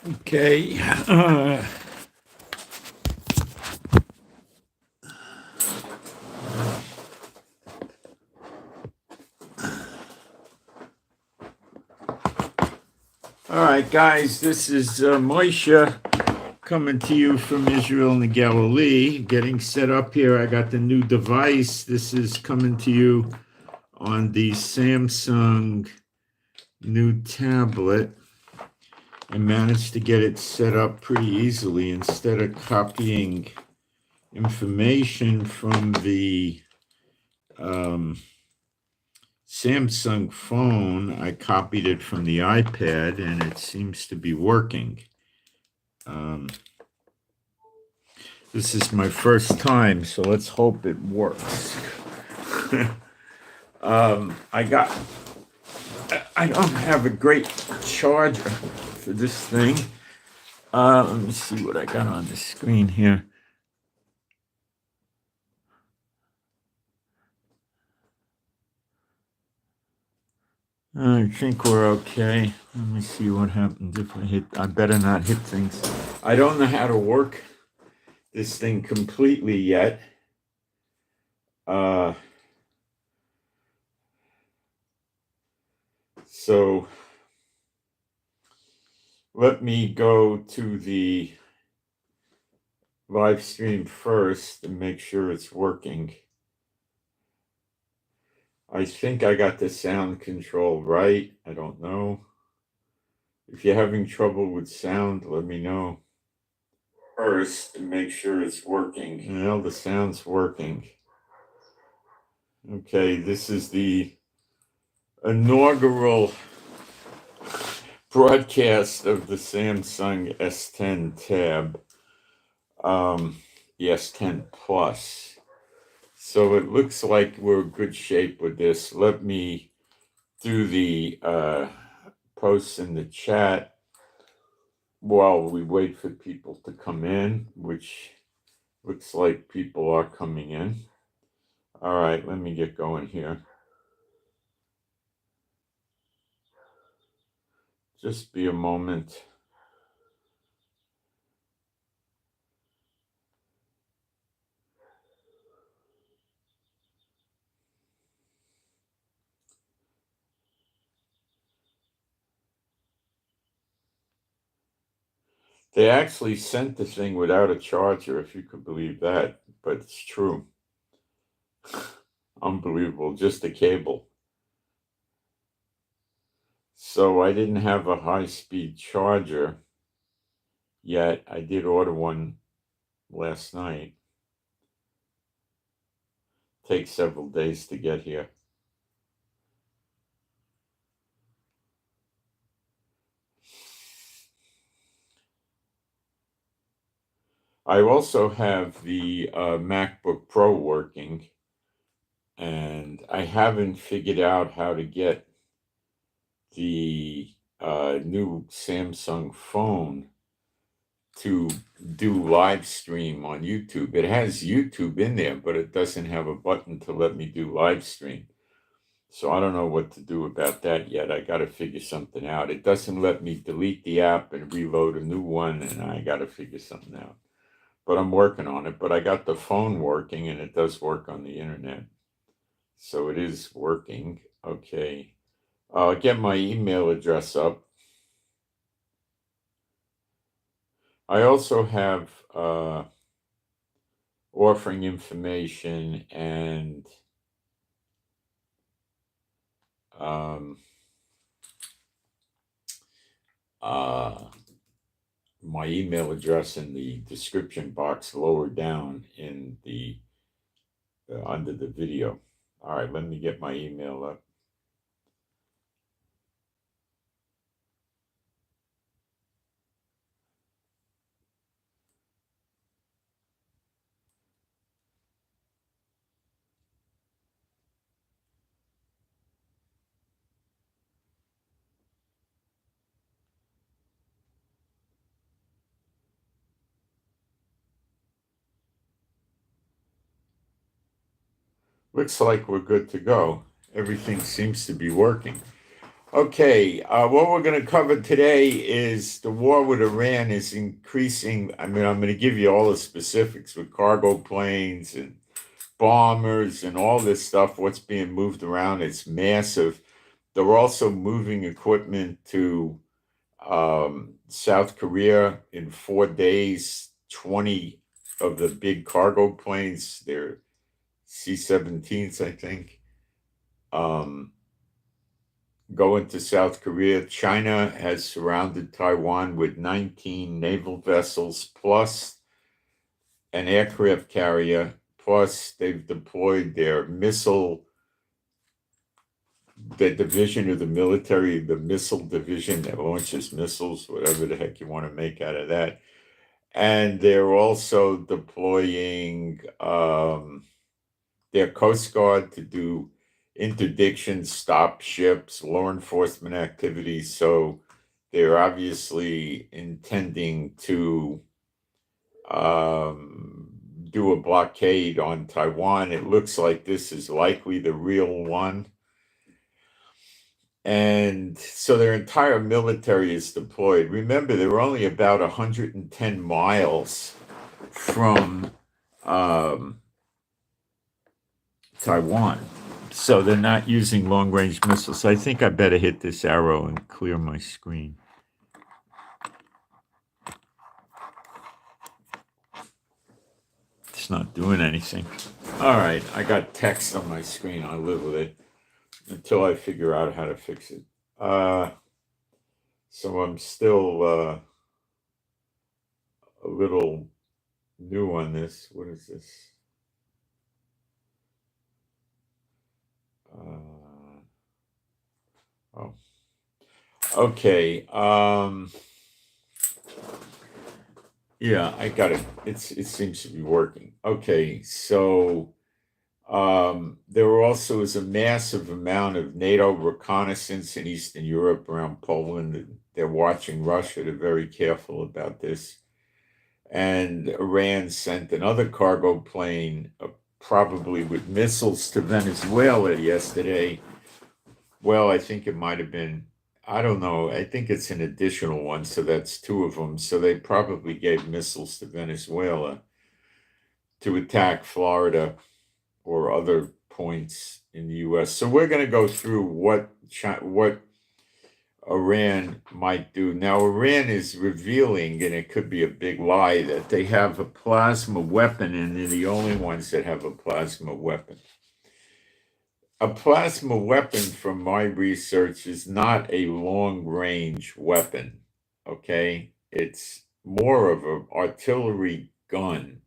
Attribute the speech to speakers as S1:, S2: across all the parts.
S1: Okay. All right, guys, this is Moshe coming to you from Israel and the Galilee, getting set up here. I got the new device. This is coming to you on the Samsung new tablet. I managed to get it set up pretty easily. Instead of copying information from the Samsung phone, I copied it from the iPad, and it seems to be working. This is my first time, so let's hope it works. I don't have a great charger for this thing. Let me see what I got on the screen here. I think we're okay. Let me see what happens if I hit. I better not hit things. I don't know how to work this thing completely yet. So let me go to the live stream first and make sure it's working. I think I got the sound control right. I don't know. If you're having trouble with sound, let me know first and make sure it's working. Well, the sound's working. Okay, this is the inaugural broadcast of the Samsung S10 tab, the S10 Plus. So it looks like we're in good shape with this. Let me do the posts in the chat while we wait for people to come in, which looks like people are coming in. All right, let me get going here. Just be a moment. They actually sent the thing without a charger, if you could believe that, but it's true. Unbelievable, just a cable. So I didn't have a high-speed charger yet. I did order one last night. Takes several days to get here. I also have the MacBook Pro working, and I haven't figured out how to get the new Samsung phone to do live stream on YouTube. It has YouTube in there, but it doesn't have a button to let me do live stream. So I don't know what to do about that yet. I got to figure something out. It doesn't let me delete the app and reload a new one, and I got to figure something out. But I'm working on it. But I got the phone working, and it does work on the internet. So it is working. Okay. I'll get my email address up. I also have offering information and my email address in the description box lower down in the under the video. All right, let me get my email up. Looks like we're good to go. Everything seems to be working. Okay, what we're going to cover today is the war with Iran is increasing. I mean, I'm going to give you all the specifics with cargo planes and bombers and all this stuff, what's being moved around. It's massive. They're also moving equipment to South Korea in 4 days. 20 of the big cargo planes, they're C-17s, I think, going to South Korea. China has surrounded Taiwan with 19 naval vessels plus an aircraft carrier. Plus, they've deployed their the division of the military, the missile division that launches missiles, whatever the heck you want to make out of that. And they're also deploying their Coast Guard to do interdiction, stop ships, law enforcement activities. So they're obviously intending to do a blockade on Taiwan. It looks like this is likely the real one. And so their entire military is deployed. Remember, they're only about 110 miles from Taiwan. So they're not using long-range missiles. So I think I better hit this arrow and clear my screen. It's not doing anything. All right, I got text on my screen. I'll live with it until I figure out how to fix it. So I'm still a little new on this. What is this? Oh, okay. Yeah, I got it. It seems to be working. Okay, so there also is a massive amount of NATO reconnaissance in Eastern Europe around Poland. They're watching Russia. They're very careful about this. And Iran sent another cargo plane, probably with missiles, to Venezuela yesterday. Well, I think it might have been, I don't know. I think it's an additional one, so that's two of them. So they probably gave missiles to Venezuela to attack Florida or other points in the U.S. So we're going to go through what Iran might do. Now, Iran is revealing, and it could be a big lie, that they have a plasma weapon, and they're the only ones that have a plasma weapon. A plasma weapon, from my research, is not a long-range weapon, okay? It's more of an artillery gun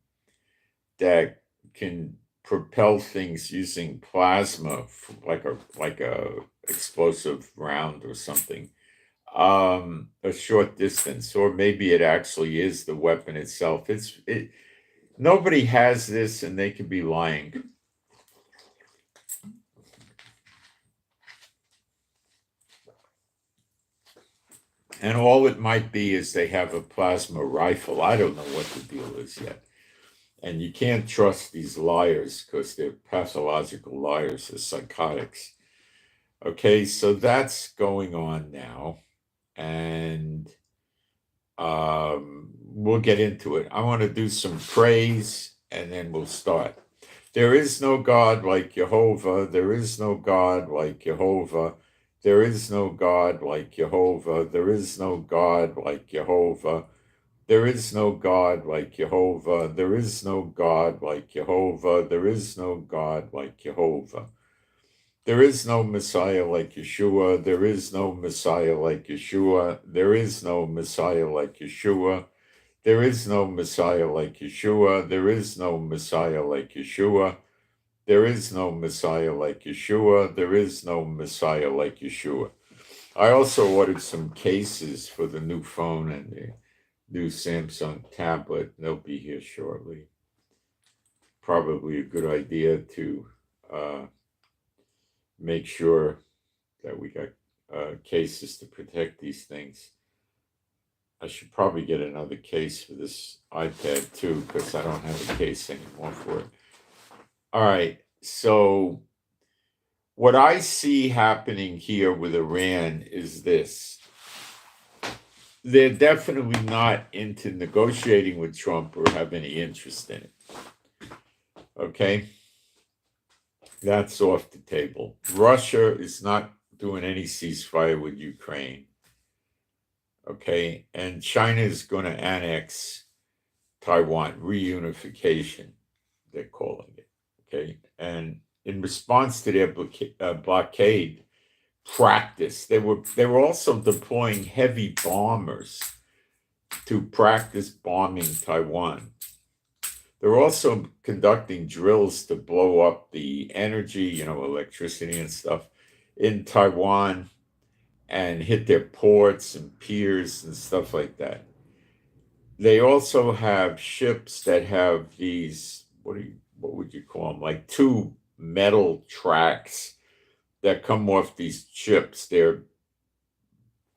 S1: that can propel things using plasma, like a explosive round or something, a short distance, or maybe it actually is the weapon itself. Nobody has this, and they could be lying. And all it might be is they have a plasma rifle. I don't know what the deal is yet. And you can't trust these liars because they're pathological liars, they're psychotics. Okay, so that's going on now. And we'll get into it. I want to do some praise and then we'll start. There is no God like Jehovah. There is no God like Jehovah. There is no God like Jehovah. There is no God like Jehovah. There is no God like Jehovah. There is no God like Jehovah. There is no God like Jehovah. There is no Messiah like Yeshua. There is no Messiah like Yeshua. There is no Messiah like Yeshua. There is no Messiah like Yeshua. There is no Messiah like Yeshua. There is no Messiah like Yeshua. There is no Messiah like Yeshua. I also ordered some cases for the new phone and the new Samsung tablet. They'll be here shortly. Probably a good idea to make sure that we got cases to protect these things. I should probably get another case for this iPad too, because I don't have a case anymore for it. All right, so What I see happening here with Iran is this. They're definitely not into negotiating with Trump or have any interest in it. Okay? That's off the table. Russia is not doing any ceasefire with Ukraine. Okay? And China is going to annex Taiwan, reunification, they're calling it. Okay? And in response to their blockade practice, they were also deploying heavy bombers to practice bombing Taiwan. They're also conducting drills to blow up the energy, electricity and stuff in Taiwan and hit their ports and piers and stuff like that. They also have ships that have these, what would you call them? Like two metal tracks that come off these ships. They're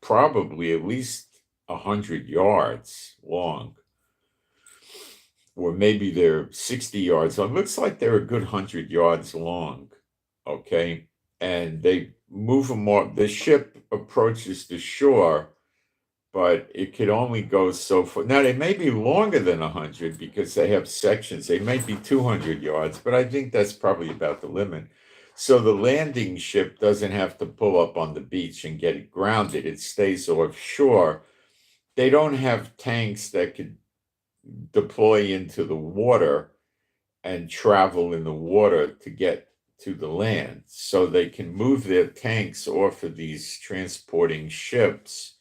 S1: probably at least 100 yards long, or maybe they're 60 yards long. It looks like they're a good 100 yards long, okay? And they move them off. The ship approaches the shore, but it could only go so far. Now, they may be longer than 100 because they have sections. They might be 200 yards, but I think that's probably about the limit. So the landing ship doesn't have to pull up on the beach and get it grounded. It stays offshore. They don't have tanks that could deploy into the water and travel in the water to get to the land. So they can move their tanks off of these transporting ships,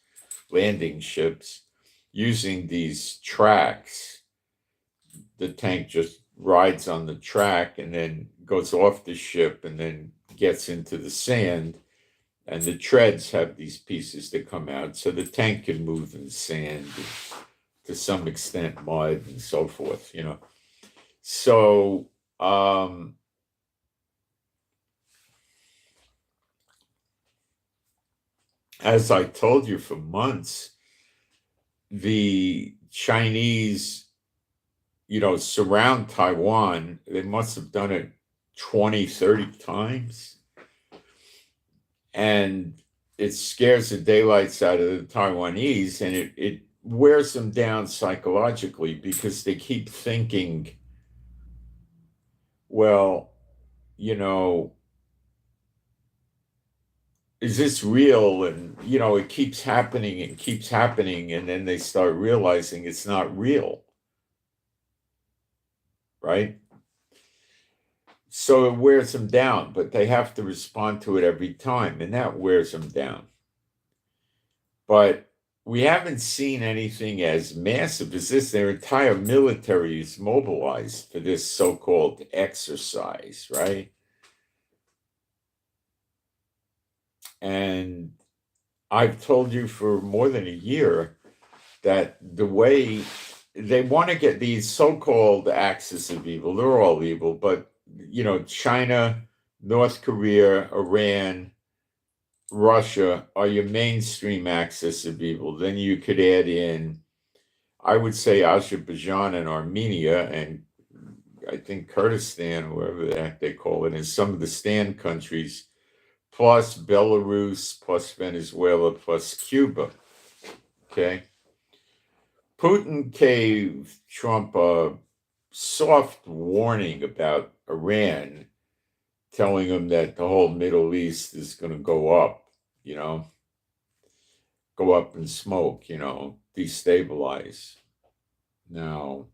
S1: landing ships, using these tracks. The tank just rides on the track and then goes off the ship and then gets into the sand. And the treads have these pieces that come out, so the tank can move in sand, and to some extent mud and so forth, So, as I told you for months, the Chinese, surround Taiwan. They must have done it 20, 30 times. And it scares the daylights out of the Taiwanese, and it wears them down psychologically because they keep thinking, well, is this real? And, it keeps happening and keeps happening. And then they start realizing it's not real. Right? So it wears them down, but they have to respond to it every time. And that wears them down. But we haven't seen anything as massive as this. Their entire military is mobilized for this so-called exercise, right? And I've told you for more than a year that the way they want to get these so-called axis of evil, they're all evil, but, China, North Korea, Iran, Russia are your mainstream axis of evil. Then you could add in, I would say, Azerbaijan and Armenia, and I think Kurdistan, wherever the heck they call it, and some of the stand countries, plus Belarus, plus Venezuela, plus Cuba. Okay. Putin gave Trump a soft warning about Iran, telling him that the whole Middle East is going to go up, go up in smoke, destabilize. Now,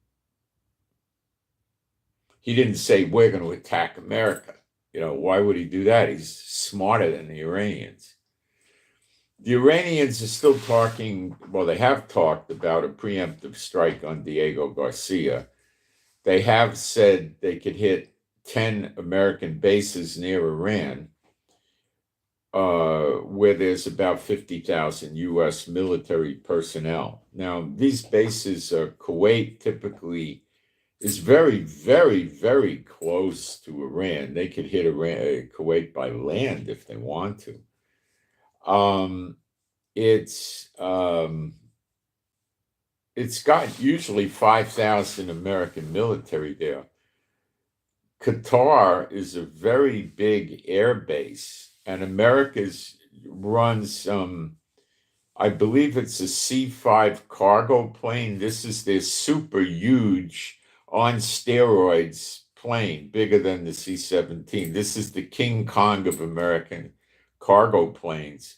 S1: he didn't say we're going to attack America. Why would he do that? He's smarter than the Iranians. The Iranians are still talking, well, they have talked about a preemptive strike on Diego Garcia. They have said they could hit 10 American bases near Iran, where there's about 50,000 U.S. military personnel. Now, these bases are Kuwait typically is very, very, very close to Iran. They could hit Kuwait by land if they want to. It's got usually 5,000 American military there. Qatar is a very big air base, and America's runs I believe it's a C-5 cargo plane. This is their super huge on steroids plane, bigger than the C-17. This is the King Kong of American cargo planes.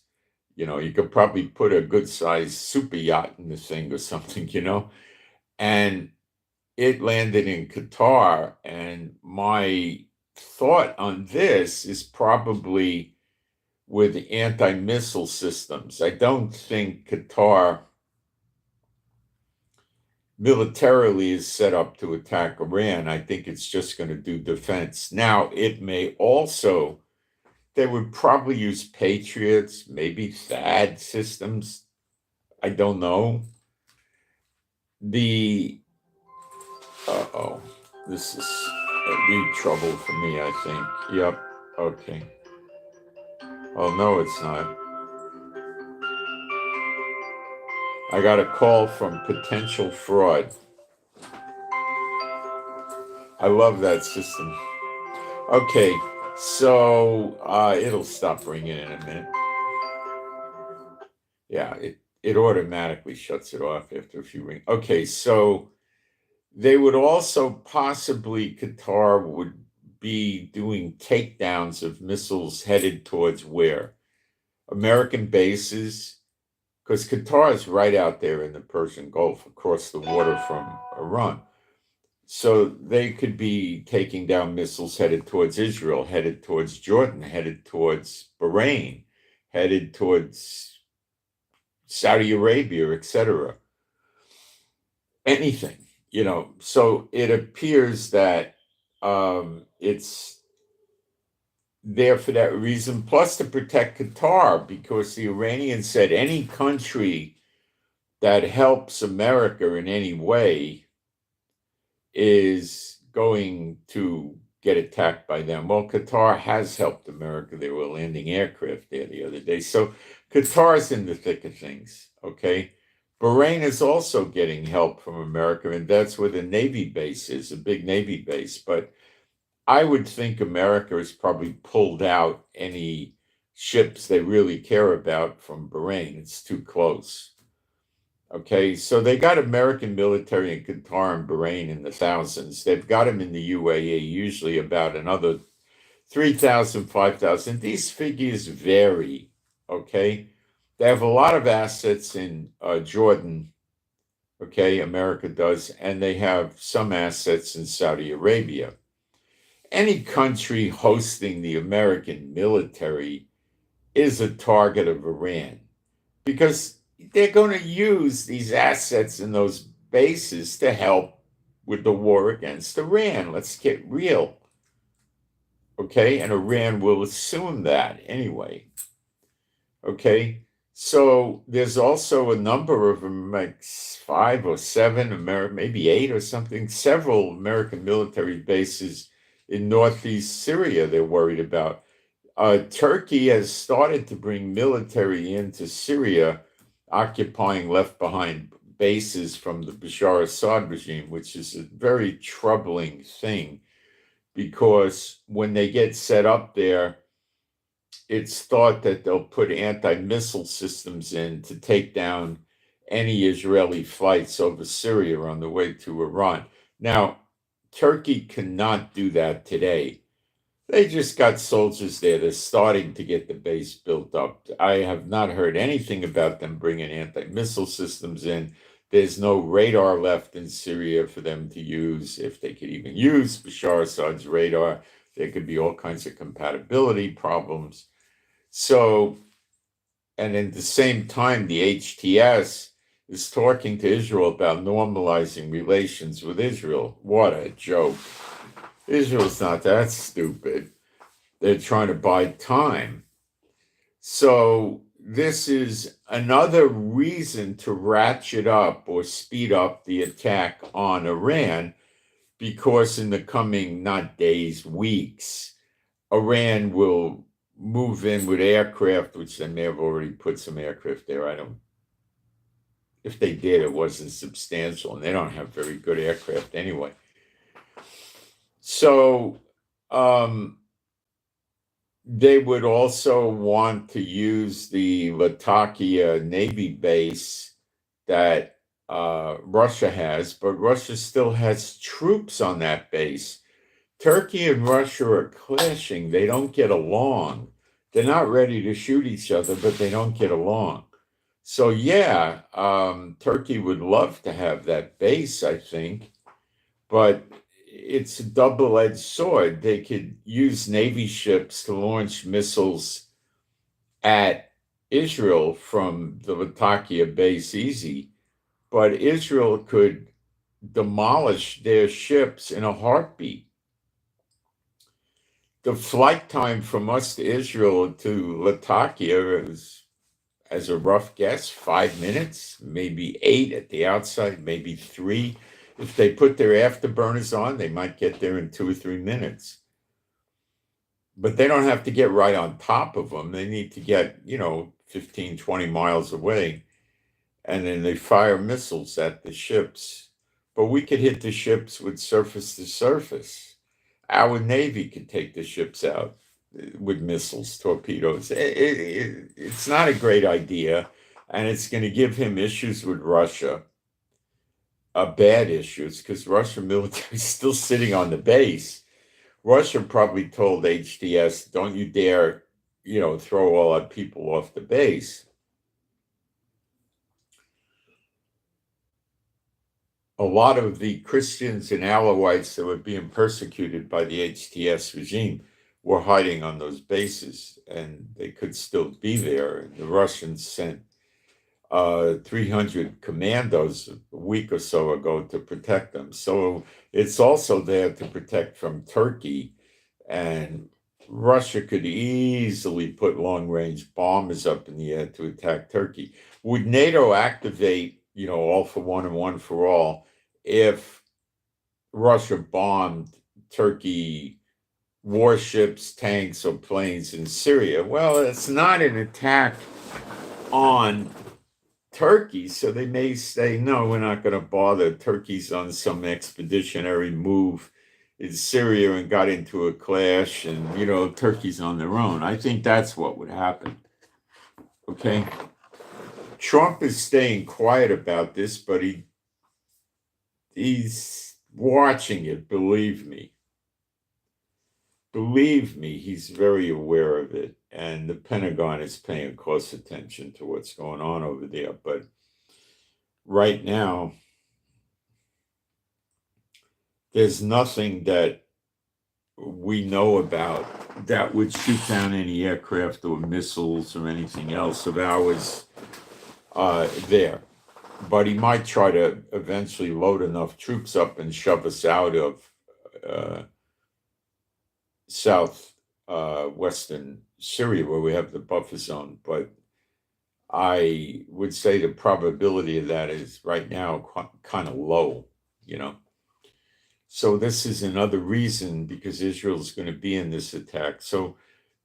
S1: You could probably put a good sized super yacht in the thing or something, and it landed in Qatar. And my thought on this is probably with anti-missile systems. I don't think Qatar militarily is set up to attack Iran. I think it's just going to do defense. Now, it may also, they would probably use Patriots, maybe THAAD systems. I don't know. This is a big trouble for me, I think. Yep, okay. Oh, no, it's not. I got a call from potential fraud. I love that system. Okay, so it'll stop ringing in a minute. Yeah, it automatically shuts it off after a few rings. Okay, so they would also possibly, Qatar would be doing takedowns of missiles headed towards where? American bases, because Qatar is right out there in the Persian Gulf, across the water from Iran. So they could be taking down missiles headed towards Israel, headed towards Jordan, headed towards Bahrain, headed towards Saudi Arabia, etc. Anything, So it appears that it's there for that reason, plus to protect Qatar, because the Iranians said any country that helps America in any way is going to get attacked by them. Well, Qatar has helped America. They were landing aircraft there the other day. So Qatar's in the thick of things, okay? Bahrain is also getting help from America, and that's where the Navy base is, a big Navy base. But I would think America has probably pulled out any ships they really care about from Bahrain. It's too close. Okay, so they got American military in Qatar and Bahrain in the thousands. They've got them in the UAE, usually about another 3,000, 5,000. These figures vary, okay? They have a lot of assets in Jordan, okay, America does, and they have some assets in Saudi Arabia. Any country hosting the American military is a target of Iran because they're going to use these assets in those bases to help with the war against Iran. Let's get real. Okay, and Iran will assume that anyway. Okay, so there's also a number of them, like 5 or 7, maybe 8 or something, several American military bases in northeast Syria they're worried about. Turkey has started to bring military into Syria, occupying left behind bases from the Bashar Assad regime, which is a very troubling thing because when they get set up there, it's thought that they'll put anti-missile systems in to take down any Israeli flights over Syria on the way to Iran. Now, Turkey cannot do that today. They just got soldiers there. They're starting to get the base built up. I have not heard anything about them bringing anti-missile systems in. There's no radar left in Syria for them to use. If they could even use Bashar Assad's radar, there could be all kinds of compatibility problems. So, and at the same time, the HTS is talking to Israel about normalizing relations with Israel. What a joke. Israel's not that stupid. They're trying to buy time. So this is another reason to ratchet up or speed up the attack on Iran, because in the coming, not days, weeks, Iran will move in with aircraft, which they may have already put some aircraft there. If they did, it wasn't substantial, and they don't have very good aircraft anyway. So They would also want to use the Latakia Navy base that Russia has, but Russia still has troops on that base. Turkey and Russia are clashing. They don't get along. They're not ready to shoot each other, but they don't get along. So, yeah, Turkey would love to have that base, I think, but it's a double-edged sword. They could use Navy ships to launch missiles at Israel from the Latakia base easy, but Israel could demolish their ships in a heartbeat. The flight time from us to Israel to Latakia is, as a rough guess, 5 minutes, maybe 8 at the outside, maybe 3. If they put their afterburners on, they might get there in 2 or 3 minutes. But they don't have to get right on top of them. They need to get, 15, 20 miles away. And then they fire missiles at the ships. But we could hit the ships with surface to surface. Our Navy could take the ships out with missiles, torpedoes. It's not a great idea. And it's going to give him issues with Russia. Bad issues, because Russian military is still sitting on the base. Russia probably told HTS, don't you dare, throw all our people off the base. A lot of the Christians and Alawites that were being persecuted by the HTS regime were hiding on those bases, and they could still be there. And the Russians sent 300 commandos a week or so ago to protect them. So it's also there to protect from Turkey, and Russia could easily put long-range bombers up in the air to attack Turkey. Would NATO activate, all for one and one for all, if Russia bombed Turkey warships, tanks, or planes in Syria? Well, it's not an attack on Turkey, so they may say, no, we're not going to bother. Turkey's on some expeditionary move in Syria and got into a clash, and, Turkey's on their own. I think that's what would happen. Okay? Trump is staying quiet about this, but he's watching it, believe me. Believe me, he's very aware of it, and the Pentagon is paying close attention to what's going on over there. But right now, there's nothing that we know about that would shoot down any aircraft or missiles or anything else of ours there. But he might try to eventually load enough troops up and shove us out of southwestern Syria, where we have the buffer zone. But I would say the probability of that is right now kind of low, So this is another reason, because Israel's going to be in this attack. So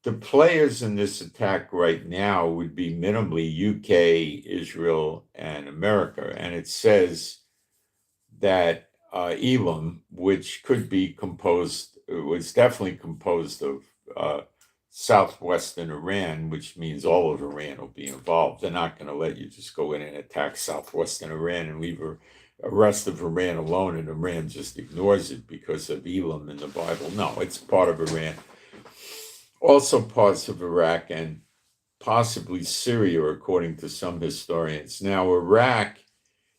S1: the players in this attack right now would be minimally UK, Israel, and America. And it says that Elam, which could be composed, it was definitely composed of southwestern Iran, which means all of Iran will be involved. They're not going to let you just go in and attack southwestern Iran and leave the rest of Iran alone, and Iran just ignores it because of Elam in the Bible. No, it's part of Iran. Also parts of Iraq and possibly Syria, according to some historians. Now, Iraq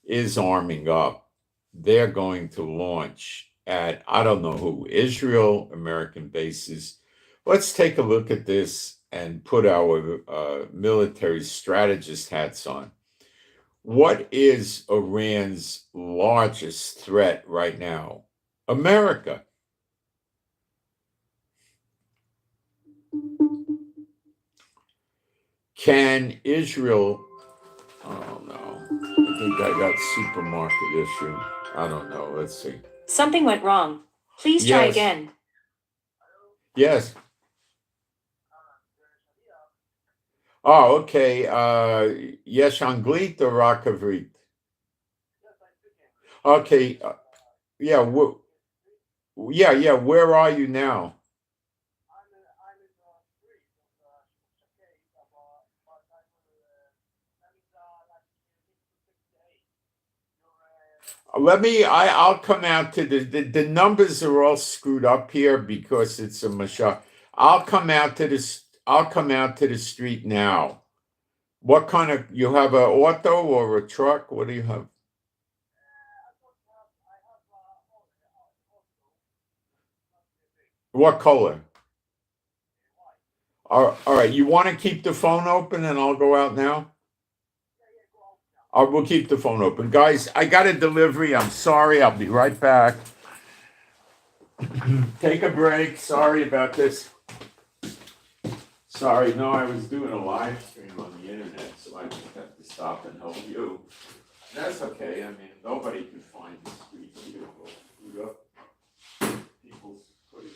S1: is arming up. They're going to launch at, I don't know who, Israel, American bases. Let's take a look at this and put our military strategist hats on. What is Iran's largest threat right now? America. Can Israel, oh no, I think I got supermarket issue. I don't know, let's see.
S2: Something went wrong. Please try again.
S1: Yes. Oh, okay. Yes, Anglit or Rakavrit? Okay. Yeah. Yeah. Where are you now? I'll come out to the numbers are all screwed up here because it's a Mashah. I'll come out to the street now. What kind of, you have an auto or a truck? What do you have? What color? All right, you want to keep the phone open and I'll go out now? We'll keep the phone open. Guys, I got a delivery. I'm sorry. I'll be right back. Take a break. Sorry about this. Sorry, no, I was doing a live stream on the internet, so I just have to stop and help you. That's okay. I mean, nobody can find the street here. We'll screwed up. People's footage.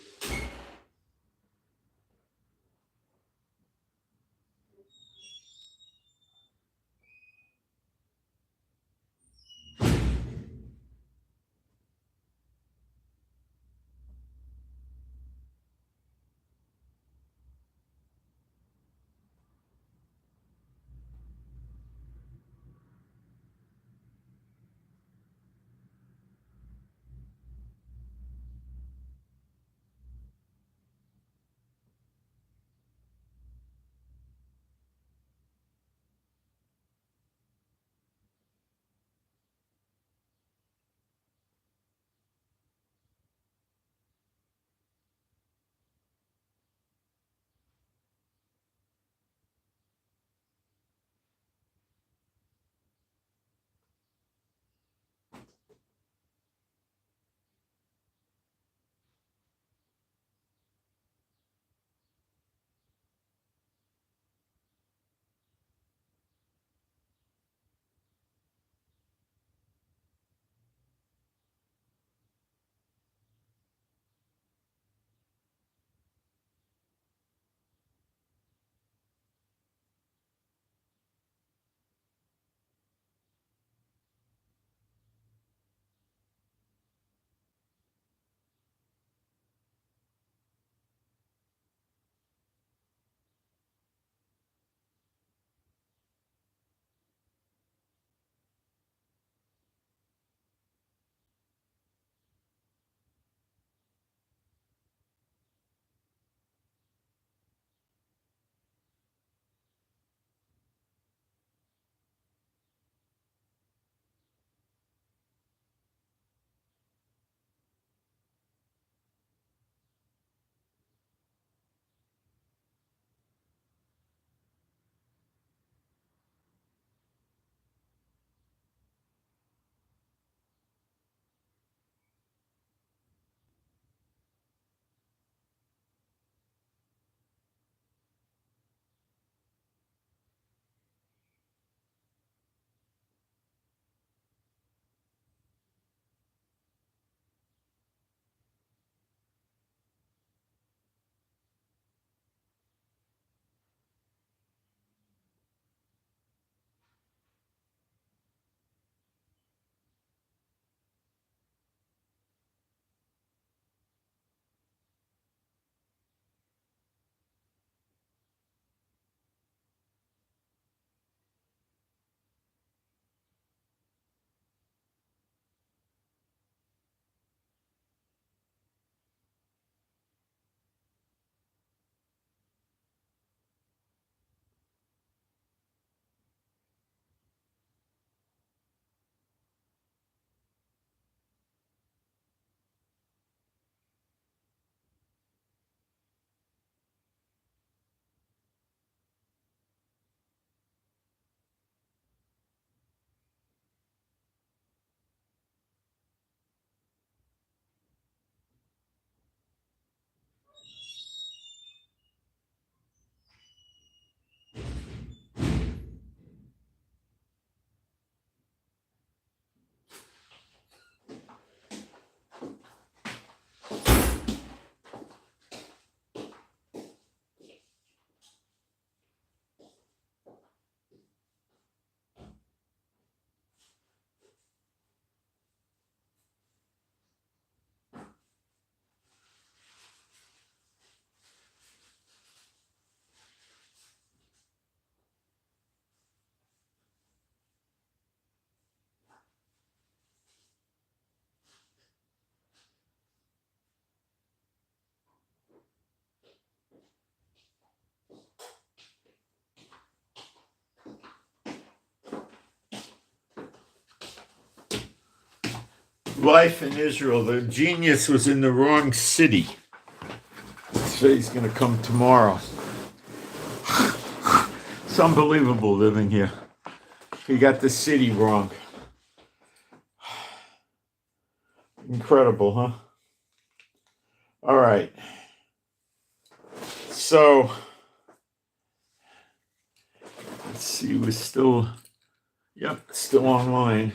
S1: Life in Israel. The genius was in the wrong city. So he's going to come tomorrow. It's unbelievable living here. He got the city wrong. Incredible, huh? All right. So, let's see, we're still, still online.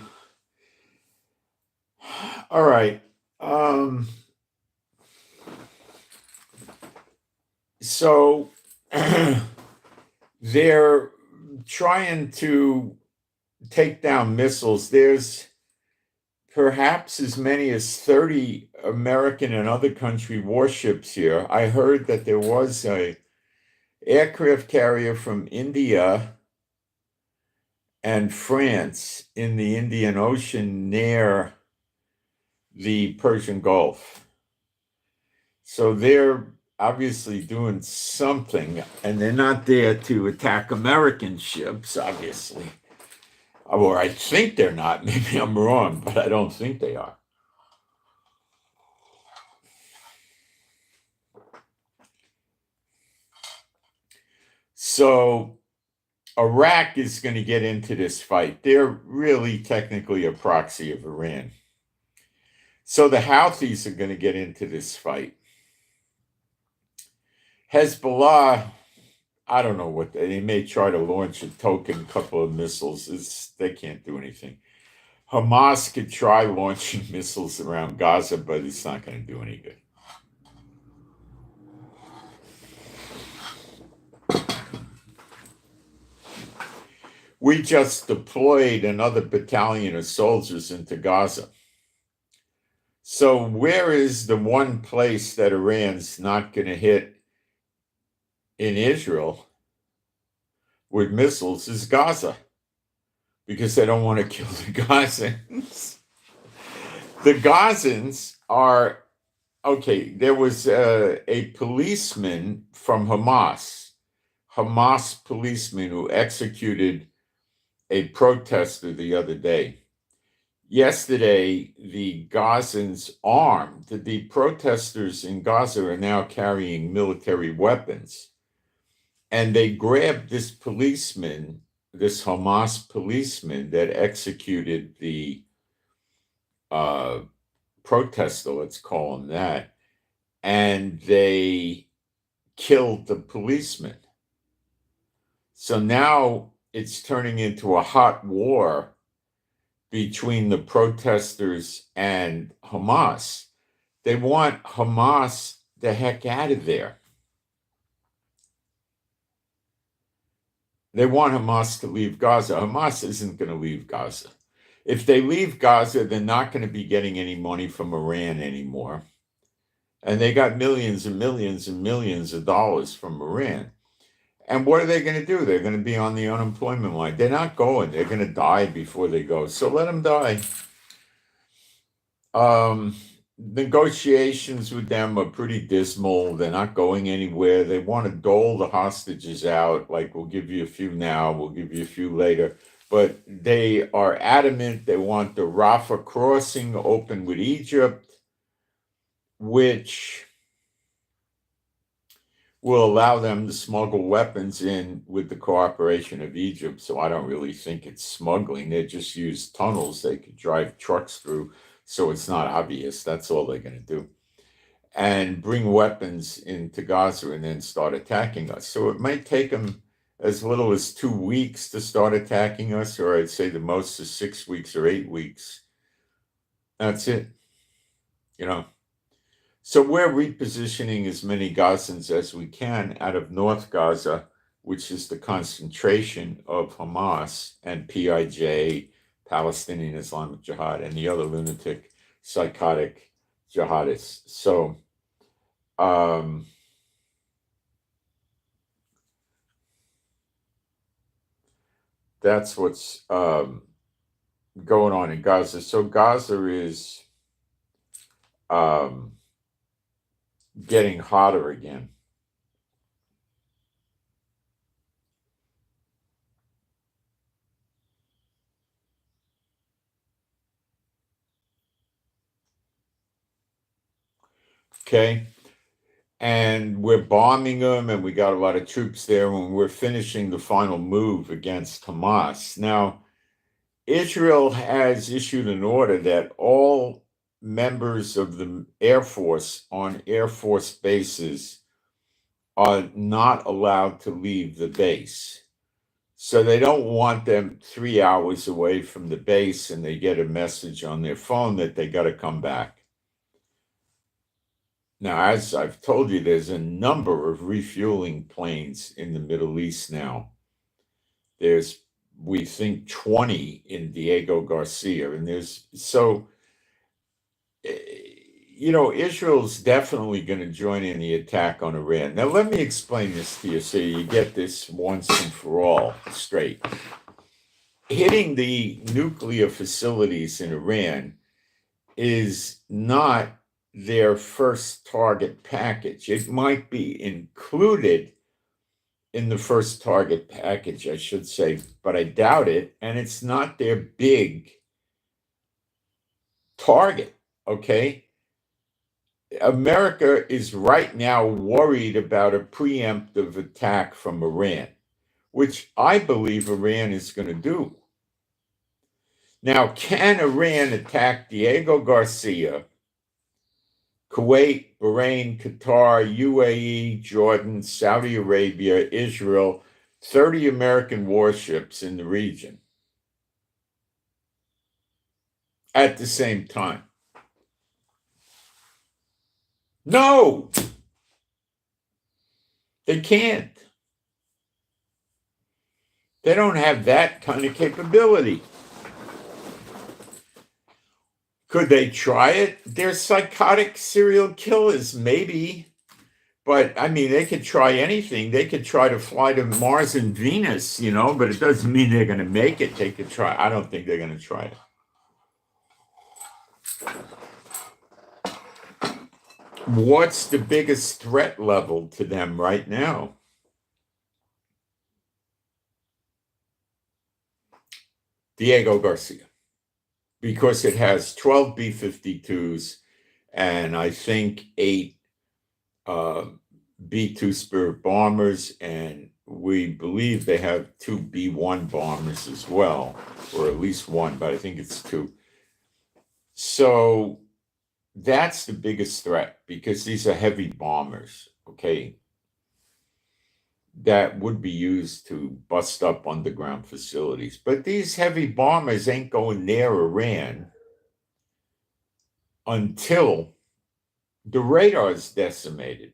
S1: All right. So, they're trying to take down missiles. There's perhaps as many as 30 American and other country warships here. I heard that there was a aircraft carrier from India and France in the Indian Ocean near the Persian Gulf. So they're obviously doing something, and they're not there to attack American ships, obviously. Or I think they're not. Maybe I'm wrong, but I don't think they are. So Iraq is going to get into this fight. They're really technically a proxy of Iran. So the Houthis are going to get into this fight. Hezbollah, I don't know what they may try to launch a token couple of missiles. They can't do anything. Hamas could try launching missiles around Gaza, but it's not going to do any good. We just deployed another battalion of soldiers into Gaza. So where is the one place that Iran's not going to hit in Israel with missiles is Gaza, because they don't want to kill the Gazans. The Gazans are, okay, there was a policeman from Hamas policeman who executed a protester the other day. Yesterday, the Gazans armed. The protesters in Gaza are now carrying military weapons. And they grabbed this policeman, this Hamas policeman that executed the protester, let's call him that, and they killed the policeman. So now it's turning into a hot war between the protesters and Hamas. They want Hamas the heck out of there. They want Hamas to leave Gaza. Hamas isn't going to leave Gaza. If they leave Gaza, they're not going to be getting any money from Iran anymore. And they got millions and millions and millions of dollars from Iran. And what are they going to do? They're going to be on the unemployment line. They're not going. They're going to die before they go. So let them die. Negotiations with them are pretty dismal. They're not going anywhere. They want to dole the hostages out, like we'll give you a few now, we'll give you a few later. But they are adamant they want the Rafah crossing open with Egypt, which will allow them to smuggle weapons in with the cooperation of Egypt. So I don't really think it's smuggling. They just use tunnels they could drive trucks through, so it's not obvious. That's all they're going to do. And bring weapons into Gaza and then start attacking us. So it might take them as little as 2 weeks to start attacking us, or I'd say the most is 6 weeks or 8 weeks. That's it. So we're repositioning as many Gazans as we can out of North Gaza, which is the concentration of Hamas and PIJ, Palestinian Islamic Jihad, and the other lunatic, psychotic jihadists. So that's what's going on in Gaza. So Gaza is getting hotter again. Okay. And we're bombing them, and we got a lot of troops there, and we're finishing the final move against Hamas. Now, Israel has issued an order that all members of the Air Force on Air Force bases are not allowed to leave the base. So they don't want them 3 hours away from the base and they get a message on their phone that they got to come back. Now, as I've told you, there's a number of refueling planes in the Middle East now. There's, we think, 20 in Diego Garcia. And Israel's definitely going to join in the attack on Iran. Now, let me explain this to you so you get this once and for all straight. Hitting the nuclear facilities in Iran is not their first target package. It might be included in the first target package, I should say, but I doubt it. And it's not their big target, okay? America is right now worried about a preemptive attack from Iran, which I believe Iran is going to do. Now, can Iran attack Diego Garcia, Kuwait, Bahrain, Qatar, UAE, Jordan, Saudi Arabia, Israel, 30 American warships in the region at the same time? No, they can't. They don't have that kind of capability. Could they try it? They're psychotic serial killers, maybe. But, I mean, they could try anything. They could try to fly to Mars and Venus, but it doesn't mean they're going to make it. They could try. I don't think they're going to try it. What's the biggest threat level to them right now? Diego Garcia. Because it has 12 B-52s and I think 8 B-2 Spirit bombers, and we believe they have 2 B-1 bombers as well, or at least 1, but I think it's 2. So that's the biggest threat, because these are heavy bombers, okay, that would be used to bust up underground facilities. But these heavy bombers ain't going near Iran until the radar is decimated.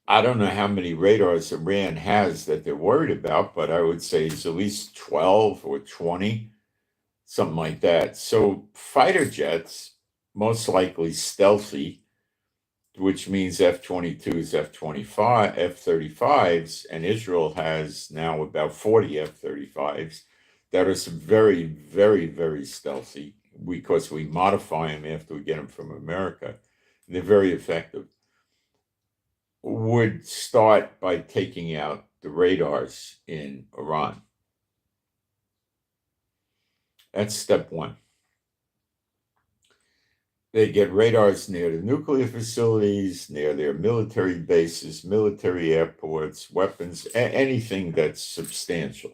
S1: I don't know how many radars Iran has that they're worried about, but I would say it's at least 12 or 20, something like that. So fighter jets, most likely stealthy, which means F-22s, F-25, F-35s, and Israel has now about 40 F-35s that are some very, very, very stealthy, because we modify them after we get them from America. They're very effective. Would start by taking out the radars in Iran. That's step one. They get radars near the nuclear facilities, near their military bases, military airports, weapons, anything that's substantial.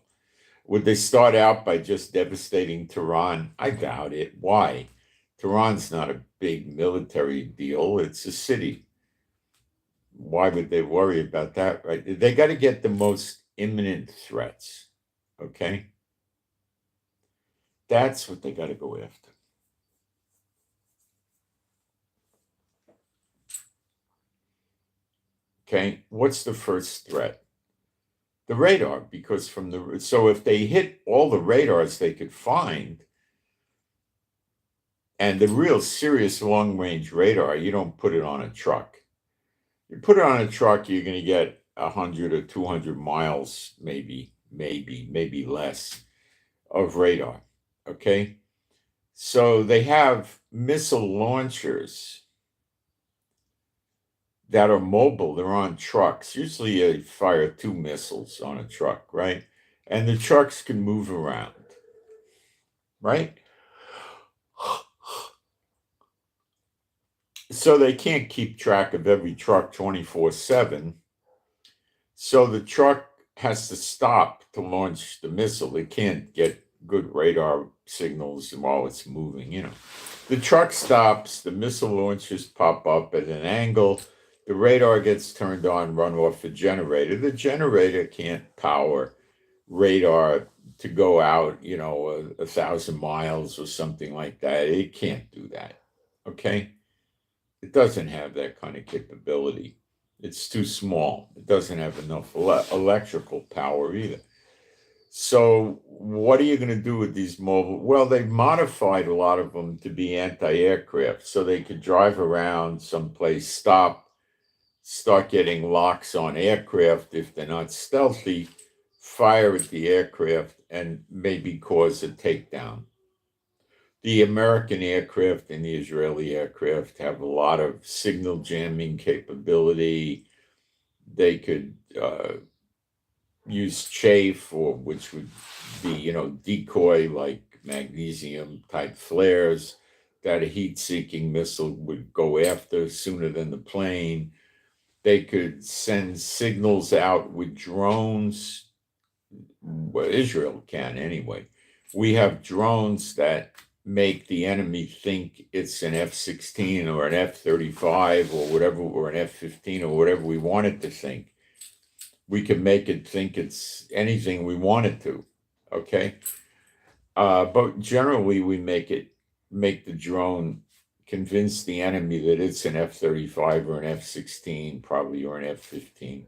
S1: Would they start out by just devastating Tehran? I doubt it. Why? Tehran's not a big military deal. It's a city. Why would they worry about that? Right? They got to get the most imminent threats. Okay? That's what they got to go after. Okay, what's the first threat? The radar, because so if they hit all the radars they could find, and the real serious long-range radar, you don't put it on a truck. You put it on a truck, you're going to get 100 or 200 miles, maybe less, of radar, okay? So they have missile launchers that are mobile. They're on trucks. Usually you fire 2 missiles on a truck, right? And the trucks can move around, right? So they can't keep track of every truck 24/7. So the truck has to stop to launch the missile. It can't get good radar signals while it's moving, The truck stops, the missile launchers pop up at an angle, the radar gets turned on, run off a generator. The generator can't power radar to go out, 1,000 miles or something like that. It can't do that. Okay? It doesn't have that kind of capability. It's too small. It doesn't have enough electrical power either. So what are you going to do with these mobile? Well, they've modified a lot of them to be anti-aircraft, so they could drive around someplace, stop, start getting locks on aircraft if they're not stealthy, fire at the aircraft, and maybe cause a takedown. The American aircraft and the Israeli aircraft have a lot of signal jamming capability. They could use chaff, which would be, decoy like magnesium type flares that a heat-seeking missile would go after sooner than the plane. They could send signals out with drones. Well, Israel can anyway. We have drones that make the enemy think it's an F-16 or an F-35 or whatever, or an F-15 or whatever we want it to think. We can make it think it's anything we want it to, okay? But generally, we make the drone convince the enemy that it's an F-35 or an F-16, probably, or an F-15.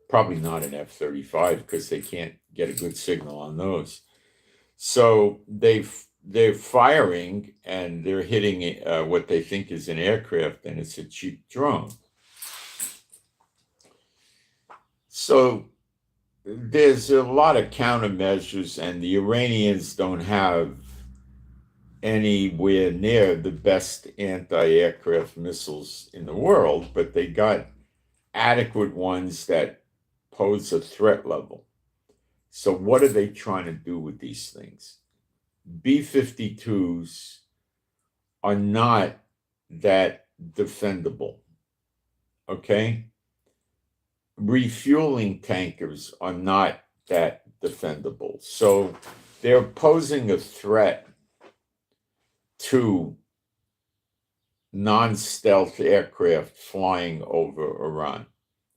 S1: Probably not an F-35 because they can't get a good signal on those. So they're firing and they're hitting what they think is an aircraft, and it's a cheap drone. So there's a lot of countermeasures, and the Iranians don't have anywhere near the best anti-aircraft missiles in the world, but they got adequate ones that pose a threat level. So what are they trying to do with these things? B-52s are not that defendable, okay? Refueling tankers are not that defendable. So they're posing a threat to non-stealth aircraft flying over Iran.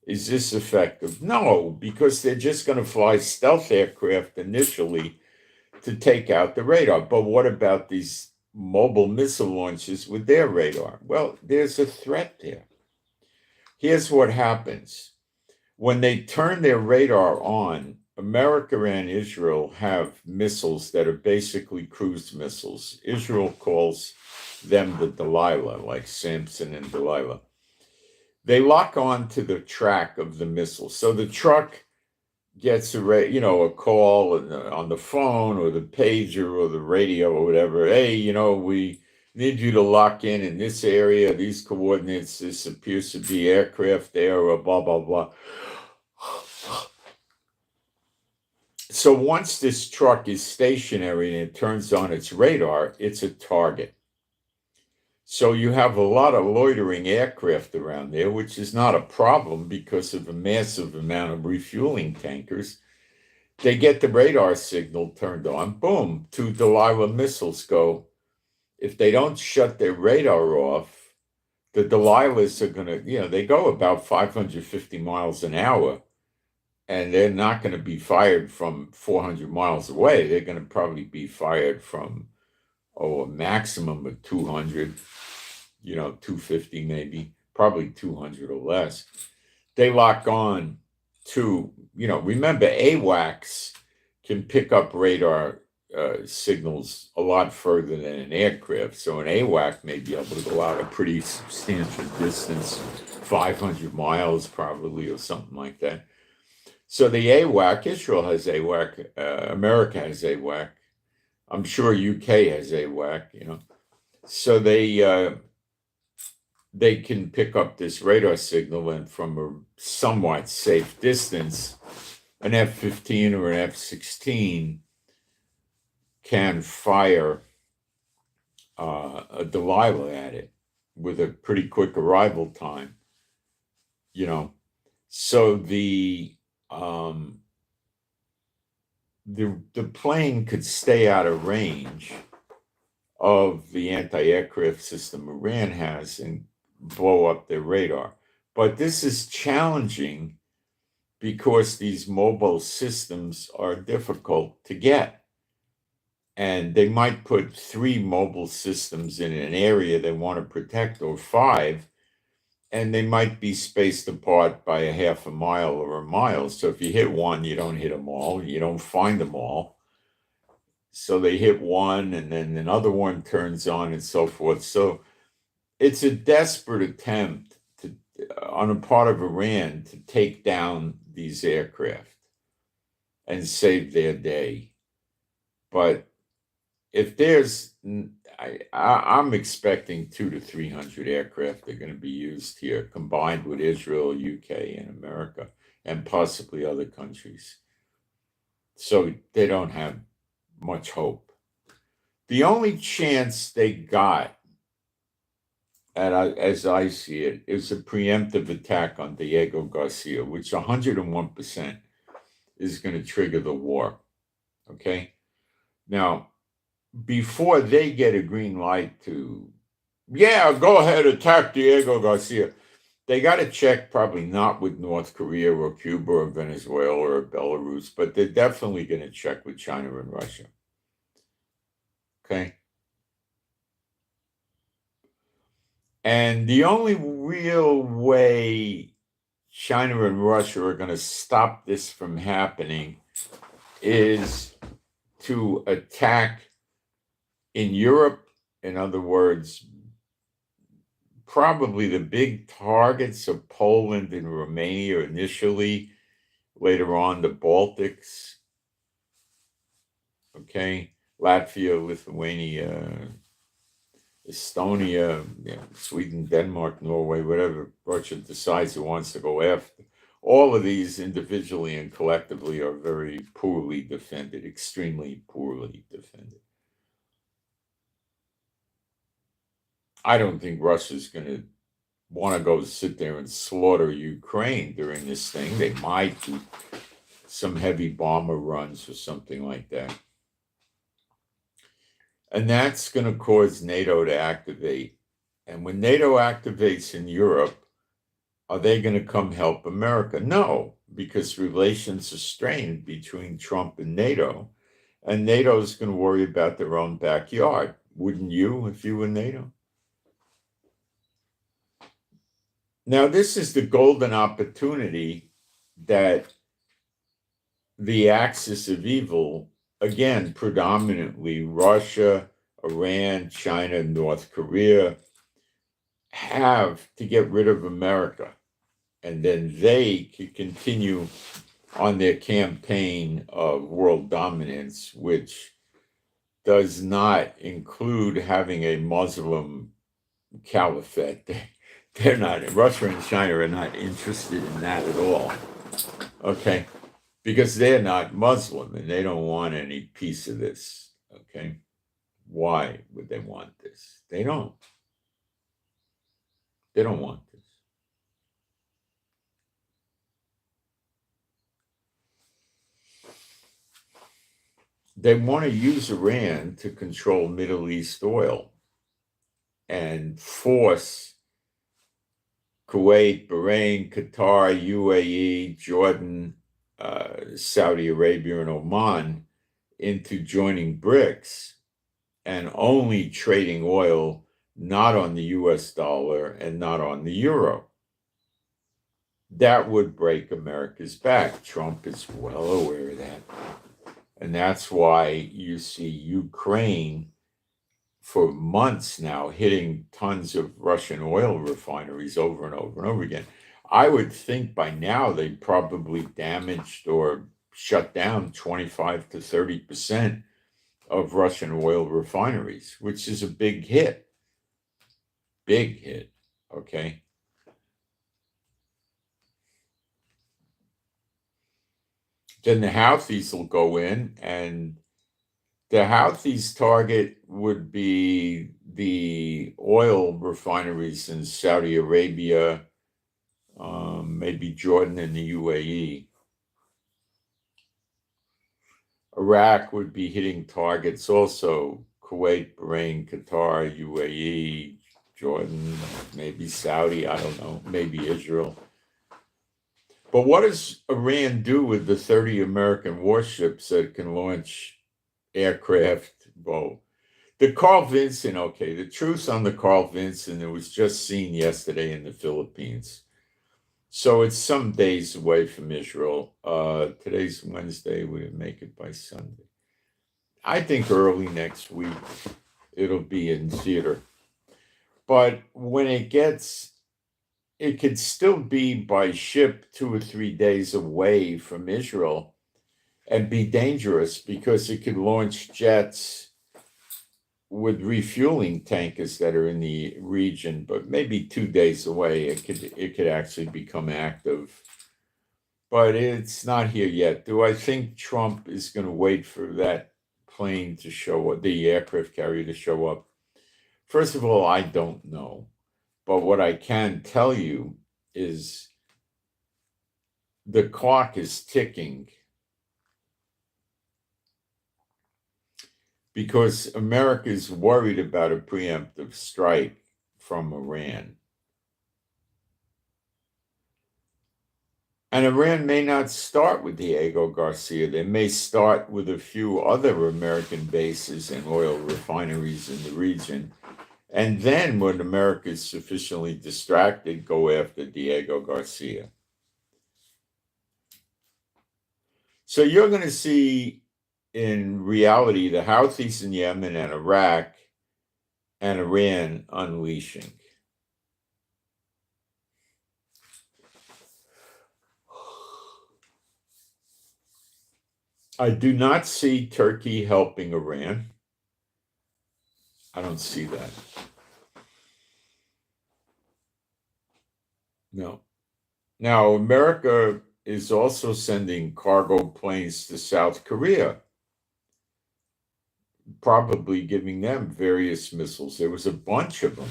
S1: Is this effective? No, because they're just going to fly stealth aircraft initially to take out the radar. But what about these mobile missile launches with their radar? Well, there's a threat there. Here's what happens. When they turn their radar on, America and Israel have missiles that are basically cruise missiles. Israel calls them the Delilah, like Samson and Delilah. They lock on to the track of the missile. So the truck gets a call on the phone or the pager or the radio or whatever. Hey, we need you to lock in this area, these coordinates. This appears to be aircraft there, or blah, blah, blah. So once this truck is stationary and it turns on its radar, it's a target. So you have a lot of loitering aircraft around there, which is not a problem because of a massive amount of refueling tankers. They get the radar signal turned on, boom, 2 Delilah missiles go. If they don't shut their radar off, the Delilahs are going to, they go about 550 miles an hour, and they're not going to be fired from 400 miles away. They're going to probably be fired from, a maximum of 200, 250 maybe, probably 200 or less. They lock on to, remember, AWACS can pick up radar signals a lot further than an aircraft. So an AWAC may be able to go out a pretty substantial distance, 500 miles probably, or something like that. So the AWAC, Israel has AWAC, America has AWAC. I'm sure UK has AWAC, So they can pick up this radar signal, and from a somewhat safe distance, an F-15 or an F-16 can fire a Delilah at it with a pretty quick arrival time, you know. So the plane could stay out of range of the anti-aircraft system Iran has and blow up their radar. But this is challenging because these mobile systems are difficult to get. And they might put 3 mobile systems in an area they want to protect, or 5, and they might be spaced apart by a half a mile or a mile. So if you hit one, you don't hit them all, you don't find them all. So they hit one, and then another one turns on, and so forth. So it's a desperate attempt to, on the part of Iran, to take down these aircraft and save their day. But if there's, I'm expecting 200 to 300 aircraft are going to be used here, combined with Israel, UK, and America, and possibly other countries. So they don't have much hope. The only chance they got, as I see it, is a preemptive attack on Diego Garcia, which 101% is going to trigger the war. Okay? Now, before they get a green light to, yeah, go ahead, attack Diego Garcia, they got to check, probably not with North Korea or Cuba or Venezuela or Belarus, but they're definitely going to check with China and Russia. Okay? And the only real way China and Russia are going to stop this from happening is to attack in Europe. In other words, probably the big targets of Poland and Romania initially, later on the Baltics, okay, Latvia, Lithuania, Estonia, Sweden, Denmark, Norway, whatever Russia decides it wants to go after. All of these individually and collectively are very poorly defended, extremely poorly defended. I don't think Russia's going to want to go sit there and slaughter Ukraine during this thing. They might do some heavy bomber runs or something like that. And that's going to cause NATO to activate. And when NATO activates in Europe, are they going to come help America? No, because relations are strained between Trump and NATO is going to worry about their own backyard. Wouldn't you if you were NATO? Now, this is the golden opportunity that the axis of evil, again, predominantly Russia, Iran, China, North Korea, have to get rid of America. And then they can continue on their campaign of world dominance, which does not include having a Muslim caliphate. They're not, Russia and China are not interested in that at all. Okay? Because they're not Muslim and they don't want any piece of this. Okay? Why would they want this? They don't. They don't want this. They want to use Iran to control Middle East oil and force Kuwait, Bahrain, Qatar, UAE, Jordan, Saudi Arabia, and Oman into joining BRICS and only trading oil not on the US dollar and not on the euro. That would break America's back. Trump is well aware of that. And that's why you see Ukraine for months now hitting tons of Russian oil refineries over and over and over again. I would think by now they probably damaged or shut down 25 to 30% of Russian oil refineries, which is a big hit. Big hit, okay? Then the Houthis will go in and The Houthis' target would be the oil refineries in Saudi Arabia, maybe Jordan and the UAE. Iraq would be hitting targets also, Kuwait, Bahrain, Qatar, UAE, Jordan, maybe Saudi, I don't know, maybe Israel. But what does Iran do with the 30 American warships that can launch aircraft? Well, the Carl Vinson, okay, the truce on the Carl Vinson, it was just seen yesterday in the Philippines. So it's some days away from Israel. Today's Wednesday, we'll make it by Sunday. I think early next week, it'll be in theater. But when it could still be by ship 2 or 3 days away from Israel and be dangerous because it could launch jets with refueling tankers that are in the region, but maybe 2 days away, it could actually become active. But it's not here yet. Do I think Trump is going to wait for that plane to show up, the aircraft carrier to show up? First of all, I don't know. But what I can tell you is the clock is ticking because America is worried about a preemptive strike from Iran. And Iran may not start with Diego Garcia. They may start with a few other American bases and oil refineries in the region. And then when America is sufficiently distracted, go after Diego Garcia. So you're going to see in reality the Houthis in Yemen and Iraq and Iran unleashing. I do not see Turkey helping Iran. I don't see that. No. Now, America is also sending cargo planes to South Korea, probably giving them various missiles. There was a bunch of them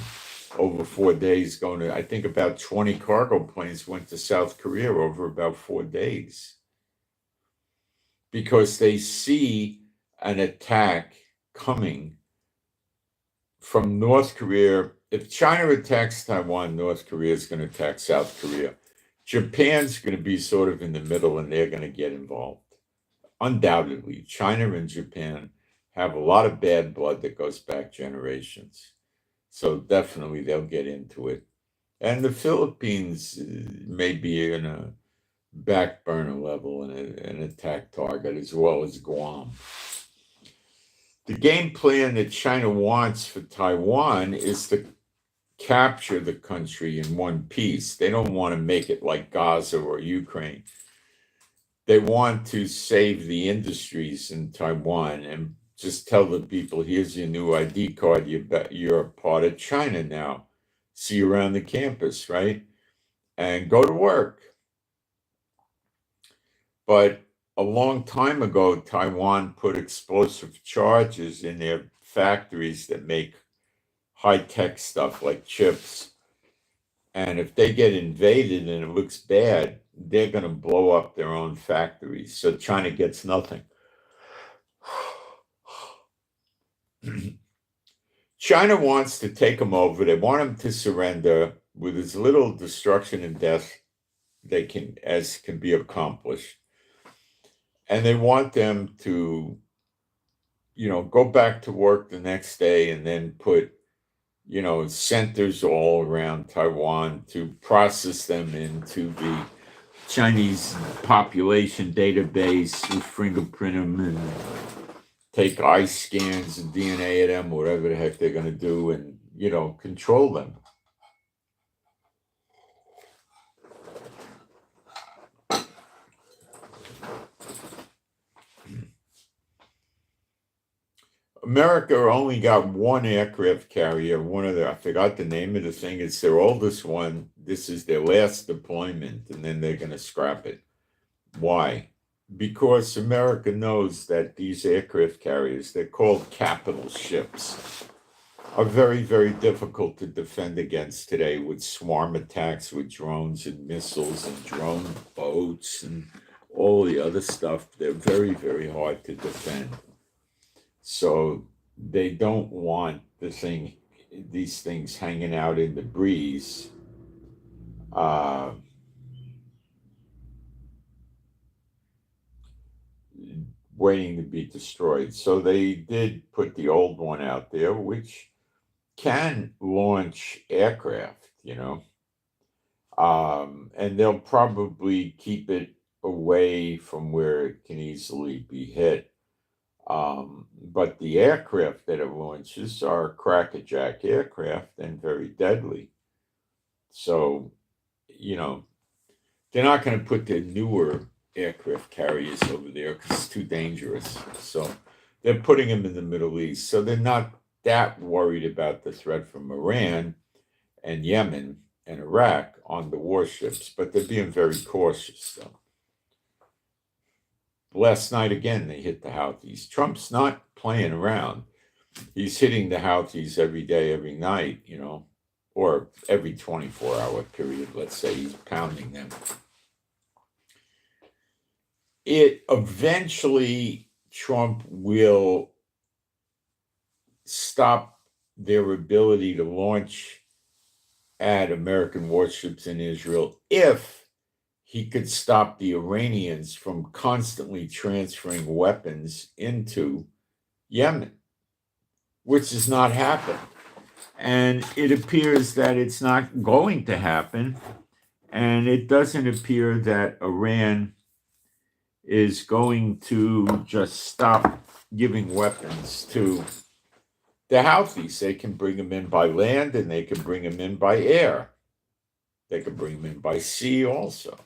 S1: over 4 days going to, I think about 20 cargo planes went to South Korea over about 4 days because they see an attack coming from North Korea. If China attacks Taiwan, North Korea is going to attack South Korea. Japan's going to be sort of in the middle and they're going to get involved. Undoubtedly, China and Japan have a lot of bad blood that goes back generations. So definitely they'll get into it. And the Philippines may be in a back burner level and an attack target as well as Guam. The game plan that China wants for Taiwan is to capture the country in one piece. They don't want to make it like Gaza or Ukraine. They want to save the industries in Taiwan and just tell the people, here's your new ID card, you're a part of China now. See you around the campus, right? And go to work. But a long time ago, Taiwan put explosive charges in their factories that make high-tech stuff like chips. And if they get invaded and it looks bad, they're going to blow up their own factories. So China gets nothing. China wants to take them over. They want them to surrender with as little destruction and death as can be accomplished. And they want them to, go back to work the next day and then put, centers all around Taiwan to process them into the Chinese population database, fingerprint them and take eye scans and DNA of them, whatever the heck they're going to do, and, control them. America only got one aircraft carrier, I forgot the name of the thing. It's their oldest one. This is their last deployment, and then they're going to scrap it. Why? because America knows that these aircraft carriers, they're called capital ships, are very, very difficult to defend against today with swarm attacks with drones and missiles and drone boats and all the other stuff. They're very, very hard to defend. So they don't want these things hanging out in the breeze, waiting to be destroyed. So they did put the old one out there, which can launch aircraft, and they'll probably keep it away from where it can easily be hit. But the aircraft that it launches are crackerjack aircraft and very deadly. So, they're not going to put their newer aircraft carriers over there because it's too dangerous. So they're putting them in the Middle East. So they're not that worried about the threat from Iran and Yemen and Iraq on the warships, but they're being very cautious, though. Last night, again, they hit the Houthis. Trump's not playing around. He's hitting the Houthis every day, every night, or every 24-hour period, let's say. He's pounding them. Eventually, Trump will stop their ability to launch at American warships in Israel if he could stop the Iranians from constantly transferring weapons into Yemen, which has not happened. And it appears that it's not going to happen. And it doesn't appear that Iran is going to just stop giving weapons to the Houthis. They can bring them in by land and they can bring them in by air. They can bring them in by sea also.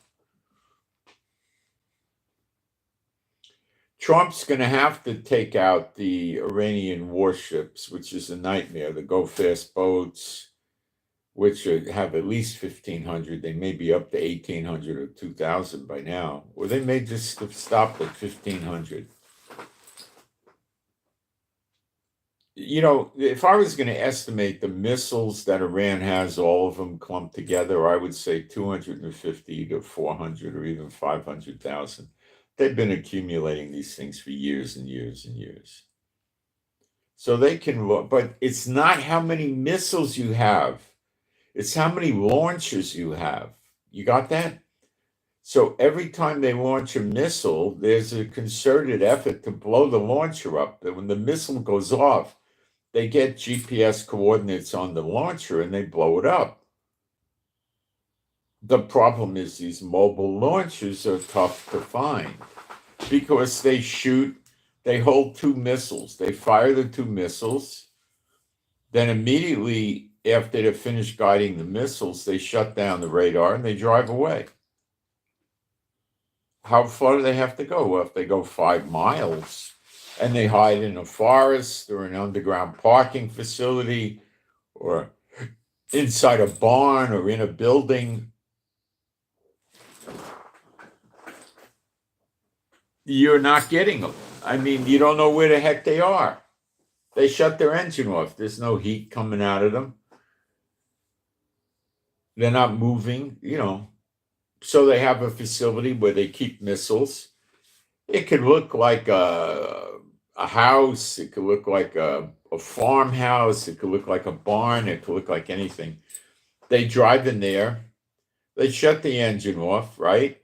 S1: Trump's going to have to take out the Iranian warships, which is a nightmare. The go-fast boats, which have at least 1,500. They may be up to 1,800 or 2,000 by now. Or they may just have stopped at 1,500. If I was going to estimate the missiles that Iran has, all of them clumped together, I would say 250 to 400 or even 500,000. They've been accumulating these things for years and years and years. So they can look, but it's not how many missiles you have. It's how many launchers you have. You got that? So every time they launch a missile, there's a concerted effort to blow the launcher up. That when the missile goes off, they get GPS coordinates on the launcher and they blow it up. The problem is these mobile launchers are tough to find because they hold two missiles. They fire the two missiles. Then immediately after they're finished guiding the missiles, they shut down the radar and they drive away. How far do they have to go? Well, if they go 5 miles and they hide in a forest or an underground parking facility or inside a barn or in a building, you're not getting them. I mean, you don't know where the heck they are. They shut their engine off. There's no heat coming out of them. They're not moving, So they have a facility where they keep missiles. It could look like a house. It could look like a farmhouse. It could look like a barn. It could look like anything. They drive in there. They shut the engine off, right?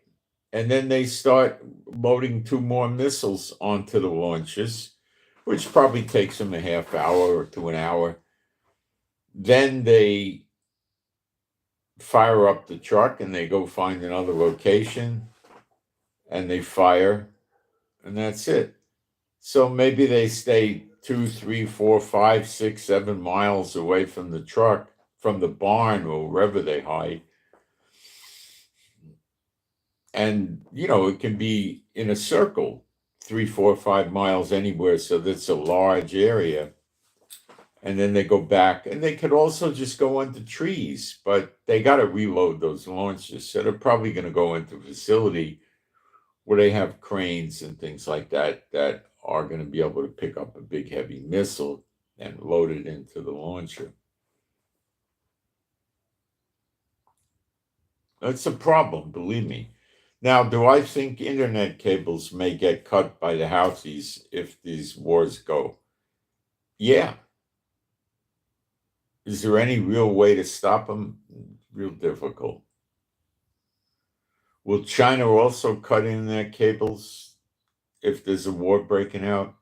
S1: And then they start loading 2 more missiles onto the launches, which probably takes them a half hour to an hour. Then they fire up the truck and they go find another location and they fire, and that's it. So maybe they stay 2, 3, 4, 5, 6, 7 miles away from the truck, from the barn or wherever they hide. And, it can be in a circle, 3, 4, 5 miles anywhere. So that's a large area. And then they go back, and they could also just go into trees, but they got to reload those launches. So they're probably going to go into a facility where they have cranes and things like that that are going to be able to pick up a big heavy missile and load it into the launcher. That's a problem, believe me. Now, do I think internet cables may get cut by the Houthis if these wars go? Yeah. Is there any real way to stop them? Real difficult. Will China also cut internet cables if there's a war breaking out?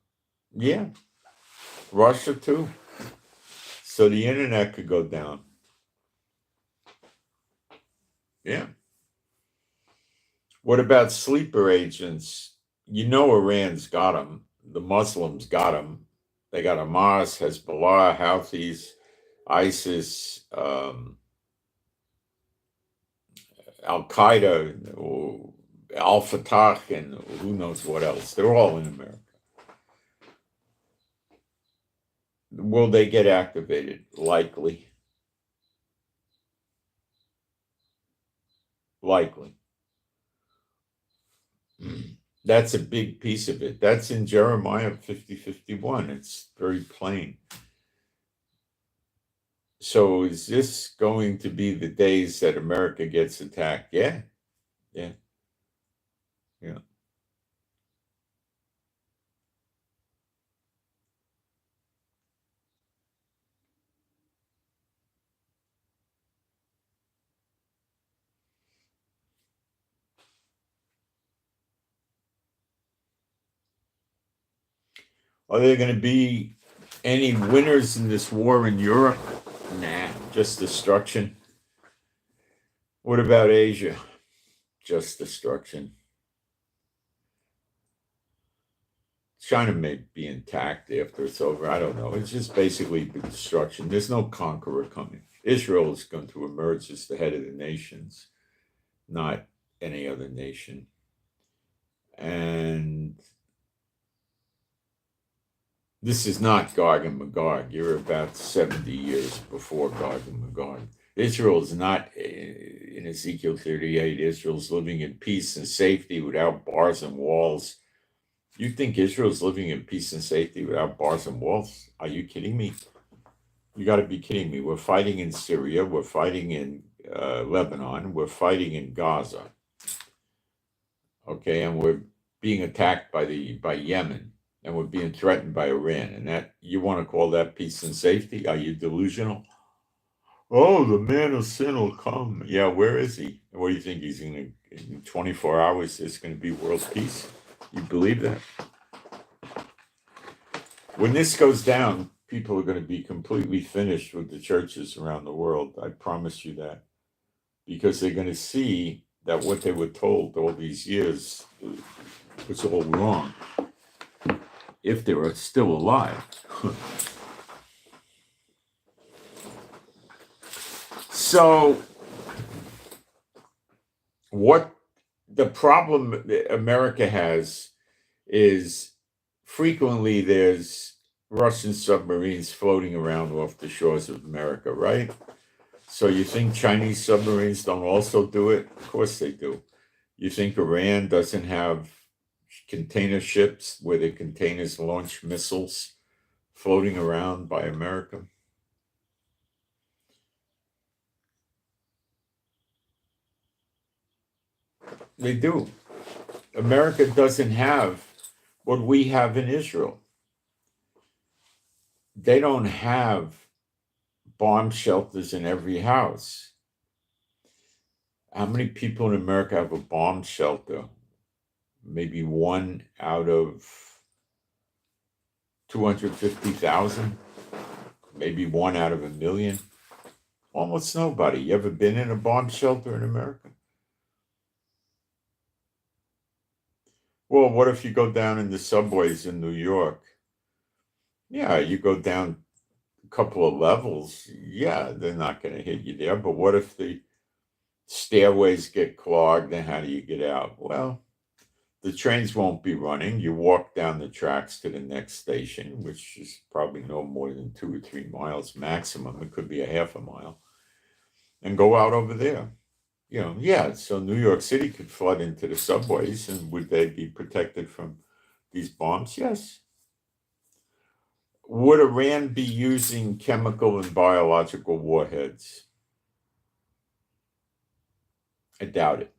S1: Yeah. Russia too. So the internet could go down. Yeah. What about sleeper agents? You know Iran's got them. The Muslims got them. They got Hamas, Hezbollah, Houthis, ISIS, Al-Qaeda, Al-Fatah, and who knows what else. They're all in America. Will they get activated? Likely. Likely. That's a big piece of it. That's in Jeremiah 50:51. It's very plain. So is this going to be the days that America gets attacked? Yeah. Yeah. Yeah. Are there going to be any winners in this war in Europe? Nah, just destruction. What about Asia? Just destruction. China may be intact after it's over. I don't know. It's just basically destruction. There's no conqueror coming. Israel is going to emerge as the head of the nations, not any other nation. And this is not Gog and Magog. You're about 70 years before Gog and Magog. Israel is not, in Ezekiel 38, Israel's living in peace and safety without bars and walls. You think Israel's living in peace and safety without bars and walls? Are you kidding me? You got to be kidding me. We're fighting in Syria. We're fighting in Lebanon. We're fighting in Gaza. Okay, and we're being attacked by Yemen, and we're being threatened by Iran. And that, you want to call that peace and safety? Are you delusional? Oh, the man of sin will come. Yeah, where is he? What do you think? He's in 24 hours, it's going to be world peace? You believe that? When this goes down, people are going to be completely finished with the churches around the world. I promise you that. Because they're going to see that what they were told all these years was all wrong. If they were still alive. So, what the problem that America has is frequently there's Russian submarines floating around off the shores of America, right? So you think Chinese submarines don't also do it? Of course they do. You think Iran doesn't have container ships where the containers launch missiles floating around by America? They do. America doesn't have what we have in Israel. They don't have bomb shelters in every house. How many people in America have a bomb shelter? Maybe one out of 250,000? Maybe one out of 1,000,000? Almost nobody. You ever been in a bomb shelter in America? Well, what if you go down in the subways in New York? Yeah, you go down a couple of levels. Yeah, they're not going to hit you there. But what if the stairways get clogged, and how do you get out? Well, the trains won't be running. You walk down the tracks to the next station, which is probably no more than 2 or 3 miles maximum. It could be a half a mile. And go out over there. Yeah, so New York City could flood into the subways, and would they be protected from these bombs? Yes. Would Iran be using chemical and biological warheads? I doubt it.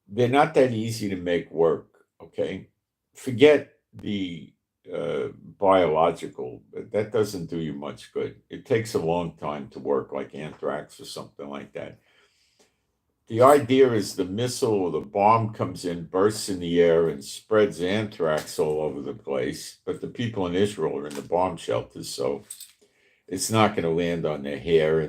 S1: They're not that easy to make work, okay? Forget the biological, that doesn't do you much good. It takes a long time to work, like anthrax or something like that. The idea is the missile or the bomb comes in, bursts in the air, and spreads anthrax all over the place. But the people in Israel are in the bomb shelters, so it's not going to land on their hair